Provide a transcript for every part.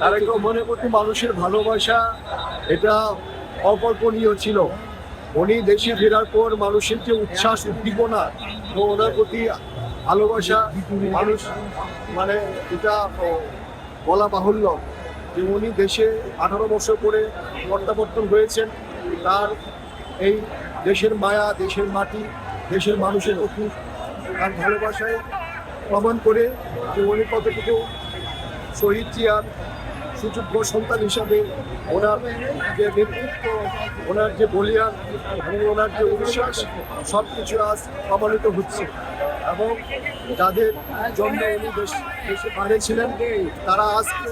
তারেক রহমানের প্রতি মানুষের ভালোবাসা এটা অকল্পনীয় ছিল। উনি দেশে ফেরার পর মানুষের যে উচ্ছ্বাস উদ্দীপনা ও ওনার প্রতি ভালোবাসা মানুষ মানে এটা বলা বাহুল্য যে উনি দেশে 18 বছর পরে প্রত্যাবর্তন হয়েছেন। তার এই দেশের মায়া, দেশের মাটি, দেশের মানুষের প্রতি তার ভালোবাসায় প্রমাণ করে যে উনি কতটুকু শহীদ জিয়ার সুযোগ্য সন্তান হিসাবে ওনার যে নেতৃত্ব, ওনার যে বলিয়ান এবং ওনার যে উচ্ছ্বাস সব কিছু আজ প্রমাণিত হচ্ছে। এবং যাদের জন্য উনি দেশে বাইরে ছিলেন তারা আজকে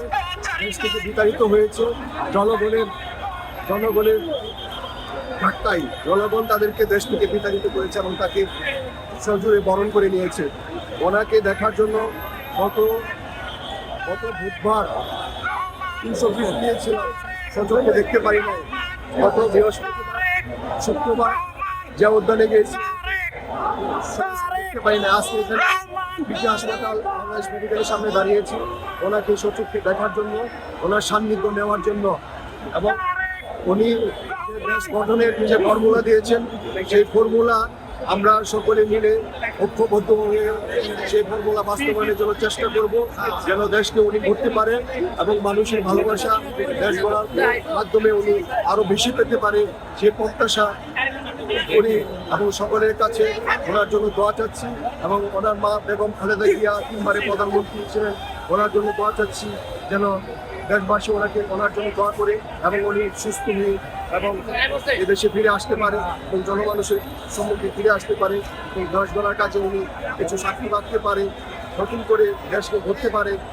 দেশ থেকে বিতাড়িত হয়েছে জনগণের ধাক্কায়। জনগণ তাদেরকে দেশ থেকে বিতাড়িত করেছে এবং তাকে সজোরে বরণ করে নিয়েছে। ওনাকে দেখার জন্য গত বুধবার 320 দিয়েছিলাম, সজোরে দেখতে পারি না। গত শুক্রবার যে উদ্যানে গিয়েছি দেখতে পারি না। আজকে এখানে বিজয় হাসপাতাল বাংলাদেশ মেডিকেলের সামনে দাঁড়িয়েছি ওনাকে সচক্ষে দেখার জন্য, ওনার সান্নিধ্য নেওয়ার জন্য। এবং উনি যে দেশ গঠনের যে ফর্মুলা দিয়েছেন সেই ফর্মুলা আমরা সকলে মিলে ঐক্যবদ্ধ হয়ে সেই ফর্মুলা বাস্তবায়নের জন্য চেষ্টা করব, যেন দেশকে উনি করতে পারেন এবং মানুষের ভালোবাসা দেশ গড়ার মাধ্যমে উনি আরো বেশি পেতে পারে সেই প্রত্যাশা করি এবং সকলের কাছে ওনার জন্য দোয়া চাচ্ছি। এবং ওনার মা বেগম খালেদা জিয়া 3 বারে প্রধানমন্ত্রী ছিলেন, ওনার জন্য দোয়া চাচ্ছি যেন দেশবাসী ওনার জন্য দোয়া করে এবং উনি সুস্থ হয়ে এবং এদেশে ফিরে আসতে পারে এবং জনমানুষের সম্মুখে ফিরে আসতে পারে এবং দেশ গড়ার কাজে উনি কিছু সাক্ষী রাখতে পারে, নতুন করে দেশকে ধরতে পারে।